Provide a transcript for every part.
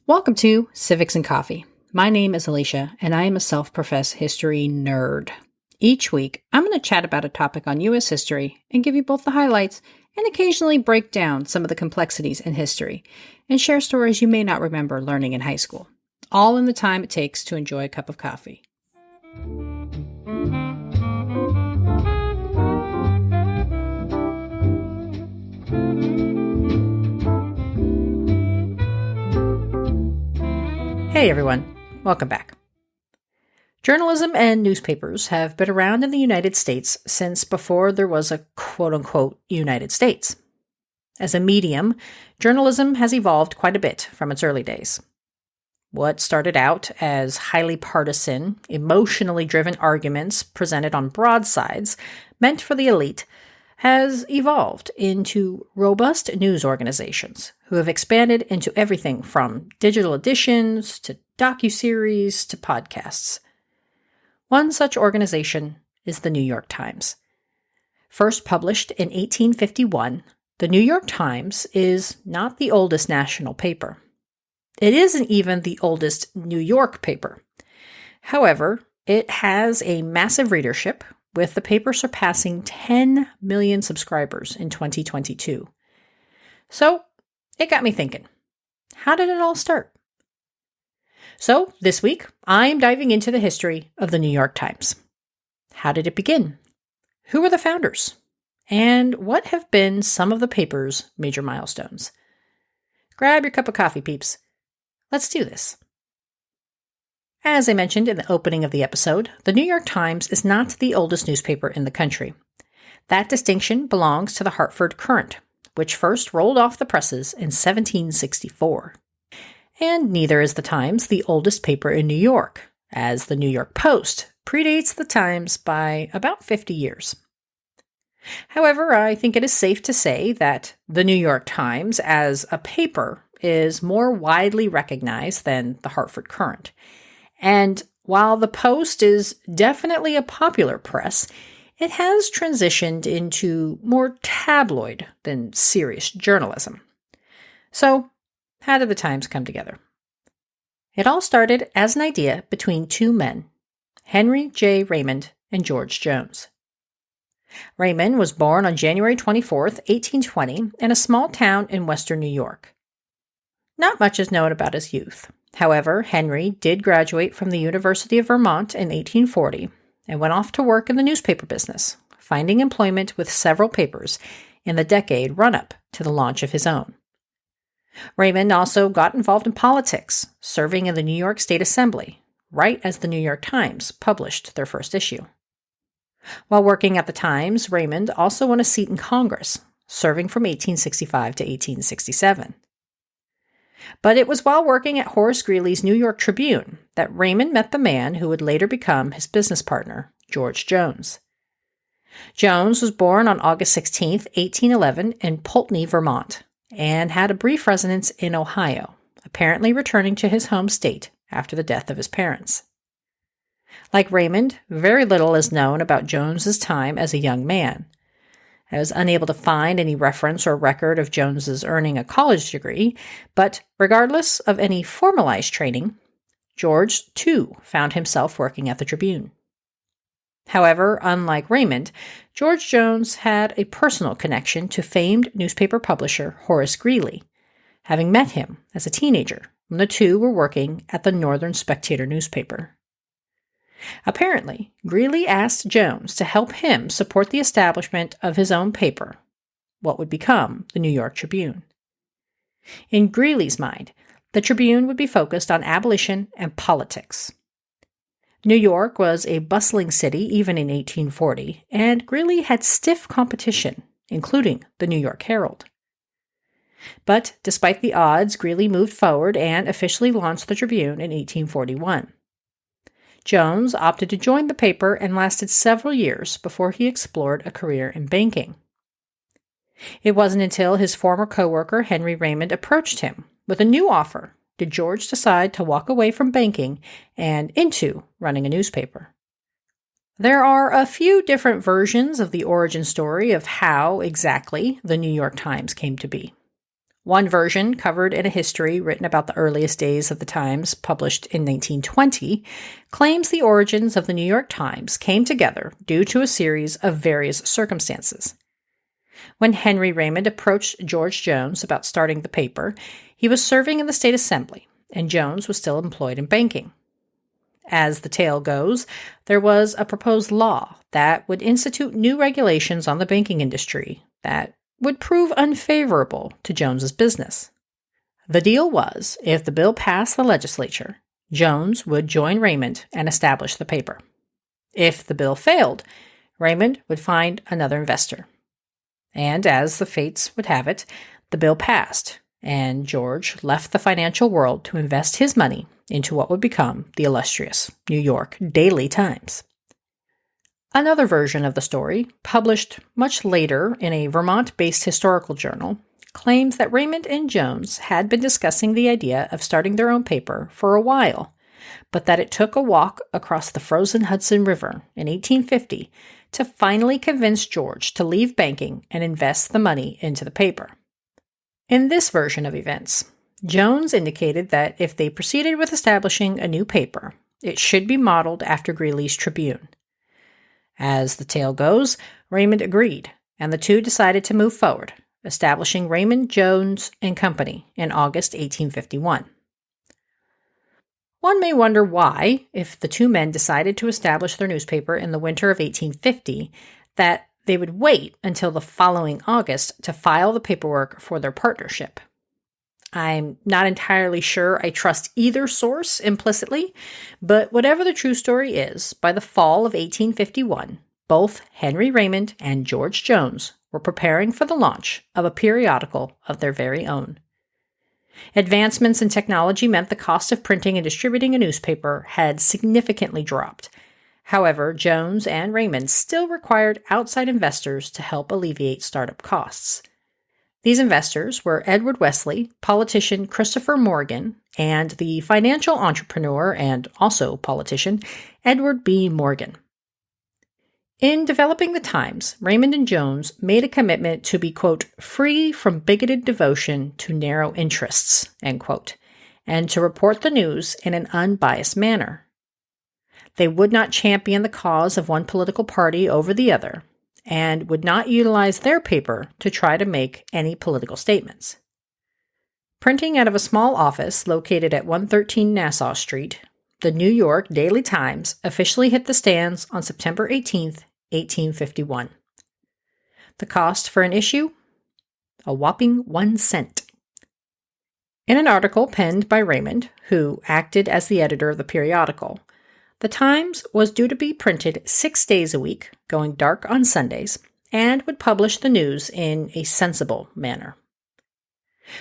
Welcome to Civics and Coffee. My name is Alicia, and I am a self-professed history nerd. Each week, I'm going to chat about a topic on U.S. history and give you both the highlights and occasionally break down some of the complexities in history and share stories you may not remember learning in high school, all in the time it takes to enjoy a cup of coffee. Hey everyone, welcome back. Journalism and newspapers have been around in the United States since before there was a quote-unquote United States. As a medium, journalism has evolved quite a bit from its early days. What started out as highly partisan, emotionally driven arguments presented on broadsides meant for the elite has evolved into robust news organizations who have expanded into everything from digital editions to docuseries to podcasts. One such organization is the New York Times. First published in 1851, the New York Times is not the oldest national paper. It isn't even the oldest New York paper. However, it has a massive readership, with the paper surpassing 10 million subscribers in 2022. So, it got me thinking, how did it all start? So, this week, I'm diving into the history of the New York Times. How did it begin? Who were the founders? And what have been some of the paper's major milestones? Grab your cup of coffee, peeps. Let's do this. As I mentioned in the opening of the episode, the New York Times is not the oldest newspaper in the country. That distinction belongs to the Hartford Courant, which first rolled off the presses in 1764. And neither is the Times the oldest paper in New York, as the New York Post predates the Times by about 50 years. However, I think it is safe to say that the New York Times as a paper is more widely recognized than the Hartford Courant. And while the Post is definitely a popular press, it has transitioned into more tabloid than serious journalism. So, how did the Times come together? It all started as an idea between two men, Henry J. Raymond and George Jones. Raymond was born on January 24, 1820, in a small town in western New York. Not much is known about his youth. However, Henry did graduate from the University of Vermont in 1840 and went off to work in the newspaper business, finding employment with several papers in the decade run-up to the launch of his own. Raymond also got involved in politics, serving in the New York State Assembly, right as the New York Times published their first issue. While working at the Times, Raymond also won a seat in Congress, serving from 1865 to 1867. But it was while working at Horace Greeley's New York Tribune that Raymond met the man who would later become his business partner, George Jones. Jones was born on August 16, 1811, in Pulteney, Vermont, and had a brief residence in Ohio, apparently returning to his home state after the death of his parents. Like Raymond, very little is known about Jones's time as a young man. I was unable to find any reference or record of Jones's earning a college degree, but regardless of any formalized training, George, too, found himself working at the Tribune. However, unlike Raymond, George Jones had a personal connection to famed newspaper publisher Horace Greeley, having met him as a teenager when the two were working at the Northern Spectator newspaper. Apparently, Greeley asked Jones to help him support the establishment of his own paper, what would become the New York Tribune. In Greeley's mind, the Tribune would be focused on abolition and politics. New York was a bustling city even in 1840, and Greeley had stiff competition, including the New York Herald. But despite the odds, Greeley moved forward and officially launched the Tribune in 1841. Jones opted to join the paper and lasted several years before he explored a career in banking. It wasn't until his former coworker Henry Raymond approached him with a new offer did George decide to walk away from banking and into running a newspaper. There are a few different versions of the origin story of how exactly the New York Times came to be. One version, covered in a history written about the earliest days of the Times, published in 1920, claims the origins of the New York Times came together due to a series of various circumstances. When Henry Raymond approached George Jones about starting the paper, he was serving in the state assembly, and Jones was still employed in banking. As the tale goes, there was a proposed law that would institute new regulations on the banking industry that would prove unfavorable to Jones's business. The deal was, if the bill passed the legislature, Jones would join Raymond and establish the paper. If the bill failed, Raymond would find another investor. And as the fates would have it, the bill passed, and George left the financial world to invest his money into what would become the illustrious New York Daily Times. Another version of the story, published much later in a Vermont-based historical journal, claims that Raymond and Jones had been discussing the idea of starting their own paper for a while, but that it took a walk across the frozen Hudson River in 1850 to finally convince George to leave banking and invest the money into the paper. In this version of events, Jones indicated that if they proceeded with establishing a new paper, it should be modeled after Greeley's Tribune. As the tale goes, Raymond agreed, and the two decided to move forward, establishing Raymond, Jones and Company in August 1851. One may wonder why, if the two men decided to establish their newspaper in the winter of 1850, that they would wait until the following August to file the paperwork for their partnership. I'm not entirely sure I trust either source implicitly, but whatever the true story is, by the fall of 1851, both Henry Raymond and George Jones were preparing for the launch of a periodical of their very own. Advancements in technology meant the cost of printing and distributing a newspaper had significantly dropped. However, Jones and Raymond still required outside investors to help alleviate startup costs. These investors were Edward Wesley, politician Christopher Morgan, and the financial entrepreneur and also politician Edward B. Morgan. In developing the Times, Raymond and Jones made a commitment to be, quote, free from bigoted devotion to narrow interests, end quote, and to report the news in an unbiased manner. They would not champion the cause of one political party over the other, and would not utilize their paper to try to make any political statements. Printing out of a small office located at 113 Nassau Street, the New York Daily Times officially hit the stands on September 18, 1851. The cost for an issue? A whopping 1 cent. In an article penned by Raymond, who acted as the editor of the periodical, the Times was due to be printed 6 days a week, going dark on Sundays, and would publish the news in a sensible manner.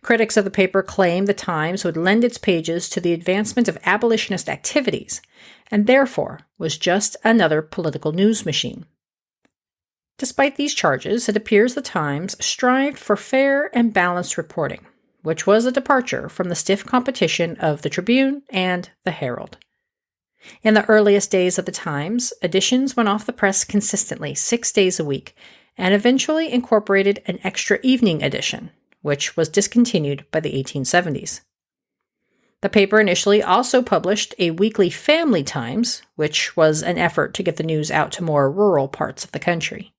Critics of the paper claimed the Times would lend its pages to the advancement of abolitionist activities, and therefore was just another political news machine. Despite these charges, it appears the Times strived for fair and balanced reporting, which was a departure from the stiff competition of the Tribune and the Herald. In the earliest days of the Times, editions went off the press consistently 6 days a week, and eventually incorporated an extra evening edition, which was discontinued by the 1870s. The paper initially also published a weekly Family Times, which was an effort to get the news out to more rural parts of the country.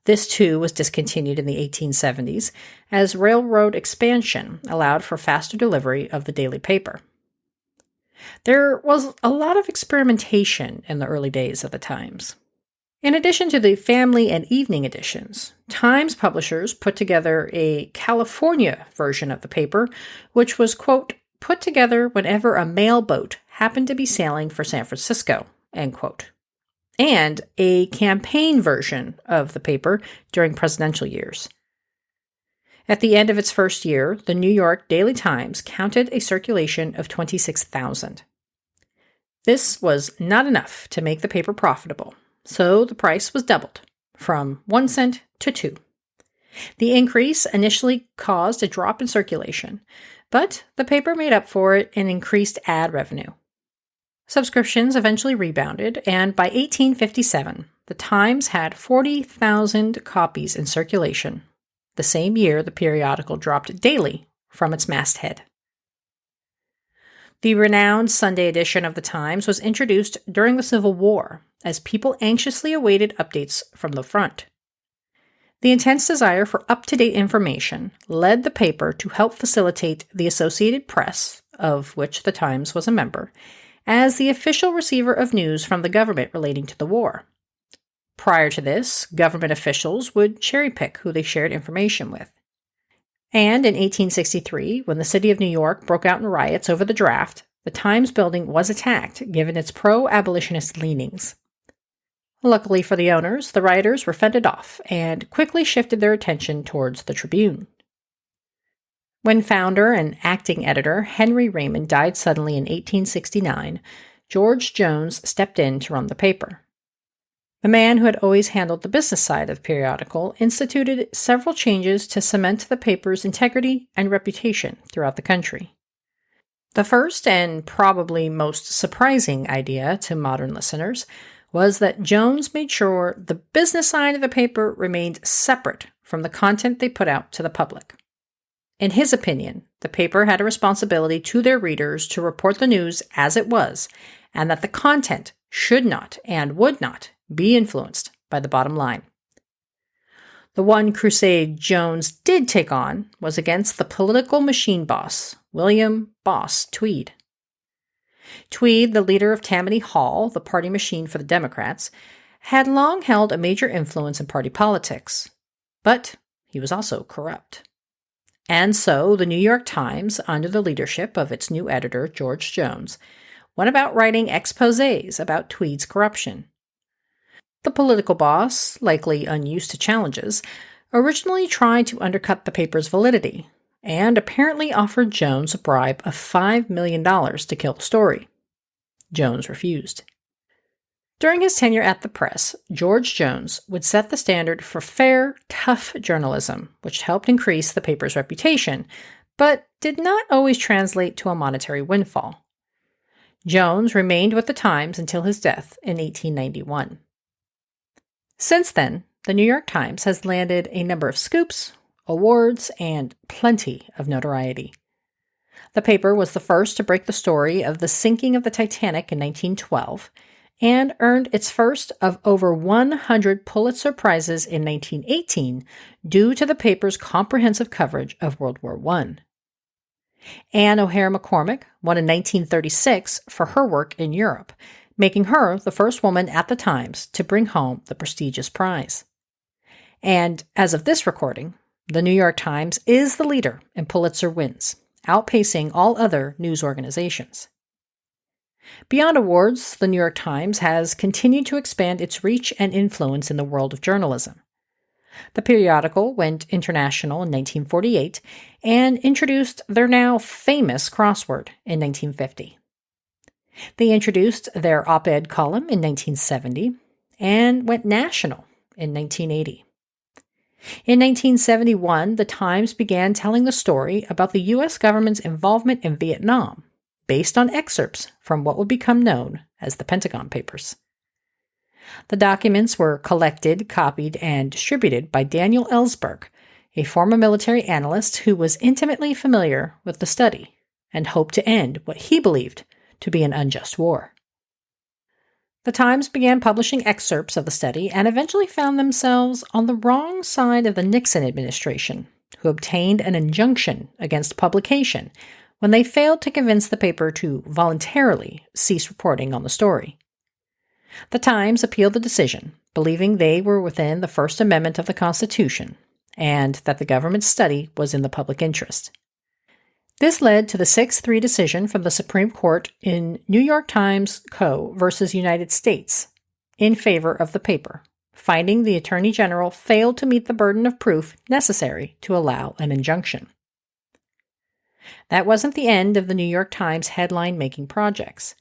This too was discontinued in the 1870s, as railroad expansion allowed for faster delivery of the daily paper. There was a lot of experimentation in the early days of the Times. In addition to the family and evening editions, Times publishers put together a California version of the paper, which was, quote, put together whenever a mail boat happened to be sailing for San Francisco, end quote, and a campaign version of the paper during presidential years. At the end of its first year, the New York Daily Times counted a circulation of 26,000. This was not enough to make the paper profitable, so the price was doubled, from 1 cent to 2. The increase initially caused a drop in circulation, but the paper made up for it in increased ad revenue. Subscriptions eventually rebounded, and by 1857, the Times had 40,000 copies in circulation, the same year the periodical dropped daily from its masthead. The renowned Sunday edition of the Times was introduced during the Civil War as people anxiously awaited updates from the front. The intense desire for up-to-date information led the paper to help facilitate the Associated Press, of which the Times was a member, as the official receiver of news from the government relating to the war. Prior to this, government officials would cherry-pick who they shared information with. And in 1863, when the city of New York broke out in riots over the draft, the Times building was attacked given its pro-abolitionist leanings. Luckily for the owners, the rioters were fended off and quickly shifted their attention towards the Tribune. When founder and acting editor Henry Raymond died suddenly in 1869, George Jones stepped in to run the paper. The man who had always handled the business side of the periodical instituted several changes to cement the paper's integrity and reputation throughout the country. The first and probably most surprising idea to modern listeners was that Jones made sure the business side of the paper remained separate from the content they put out to the public. In his opinion, the paper had a responsibility to their readers to report the news as it was, and that the content should not and would not be influenced by the bottom line. The one crusade Jones did take on was against the political machine boss, William "Boss" Tweed. Tweed, the leader of Tammany Hall, the party machine for the Democrats, had long held a major influence in party politics, but he was also corrupt. And so the New York Times, under the leadership of its new editor, George Jones, went about writing exposés about Tweed's corruption. The political boss, likely unused to challenges, originally tried to undercut the paper's validity, and apparently offered Jones a bribe of $5 million to kill the story. Jones refused. During his tenure at the press, George Jones would set the standard for fair, tough journalism, which helped increase the paper's reputation, but did not always translate to a monetary windfall. Jones remained with the Times until his death in 1891. Since then, the New York Times has landed a number of scoops, awards, and plenty of notoriety. The paper was the first to break the story of the sinking of the Titanic in 1912 and earned its first of over 100 Pulitzer Prizes in 1918 due to the paper's comprehensive coverage of World War I. Anne O'Hare McCormick won in 1936 for her work in Europe, making her the first woman at the Times to bring home the prestigious prize. And as of this recording, the New York Times is the leader in Pulitzer wins, outpacing all other news organizations. Beyond awards, the New York Times has continued to expand its reach and influence in the world of journalism. The periodical went international in 1948 and introduced their now famous crossword in 1950. They introduced their op-ed column in 1970 and went national in 1980. In 1971, the Times began telling the story about the U.S. government's involvement in Vietnam, based on excerpts from what would become known as the Pentagon Papers. The documents were collected, copied, and distributed by Daniel Ellsberg, a former military analyst who was intimately familiar with the study and hoped to end what he believed to be an unjust war. The Times began publishing excerpts of the study and eventually found themselves on the wrong side of the Nixon administration, who obtained an injunction against publication when they failed to convince the paper to voluntarily cease reporting on the story. The Times appealed the decision, believing they were within the First Amendment of the Constitution and that the government's study was in the public interest. This led to the 6-3 decision from the Supreme Court in New York Times Co. versus United States in favor of the paper, finding the Attorney General failed to meet the burden of proof necessary to allow an injunction. That wasn't the end of the New York Times headline-making projects.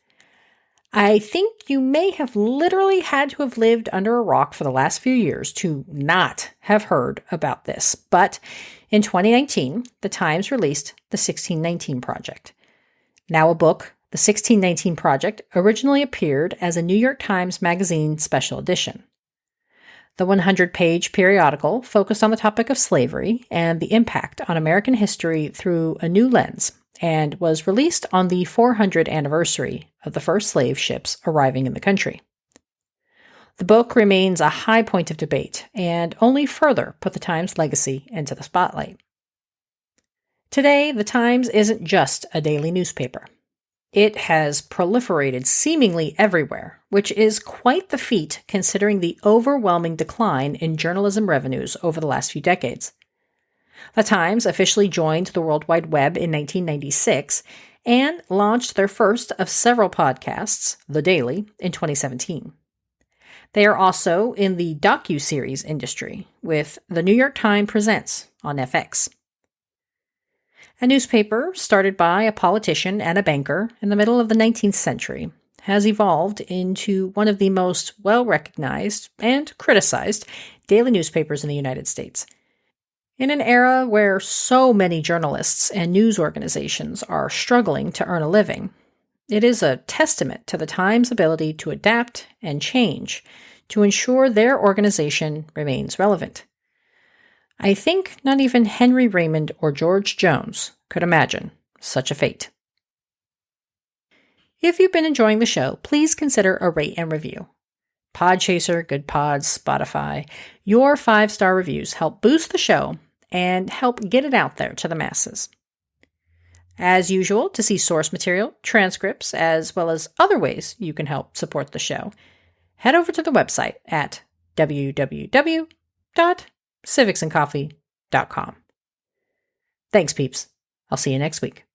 I think you may have literally had to have lived under a rock for the last few years to not have heard about this, but in 2019, the Times released the 1619 Project. Now a book, the 1619 Project originally appeared as a New York Times Magazine special edition. The 100-page periodical focused on the topic of slavery and the impact on American history through a new lens, and was released on the 400th anniversary of the first slave ships arriving in the country. The book remains a high point of debate and only further put the Times' legacy into the spotlight. Today, the Times isn't just a daily newspaper. It has proliferated seemingly everywhere, which is quite the feat considering the overwhelming decline in journalism revenues over the last few decades. The Times officially joined the World Wide Web in 1996 and launched their first of several podcasts, The Daily, in 2017. They are also in the docu-series industry with The New York Times Presents on FX. A newspaper started by a politician and a banker in the middle of the 19th century has evolved into one of the most well-recognized and criticized daily newspapers in the United States. In an era where so many journalists and news organizations are struggling to earn a living, it is a testament to the Times' ability to adapt and change to ensure their organization remains relevant. I think not even Henry Raymond or George Jones could imagine such a fate. If you've been enjoying the show, please consider a rate and review. Podchaser, Good Pods, Spotify, your 5-star reviews help boost the show and help get it out there to the masses. As usual, to see source material, transcripts, as well as other ways you can help support the show, head over to the website at www.civicsandcoffee.com. Thanks, peeps. I'll see you next week.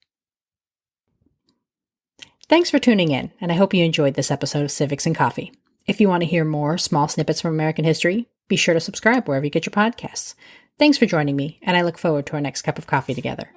Thanks for tuning in, and I hope you enjoyed this episode of Civics and Coffee. If you want to hear more small snippets from American history, be sure to subscribe wherever you get your podcasts. Thanks for joining me, and I look forward to our next cup of coffee together.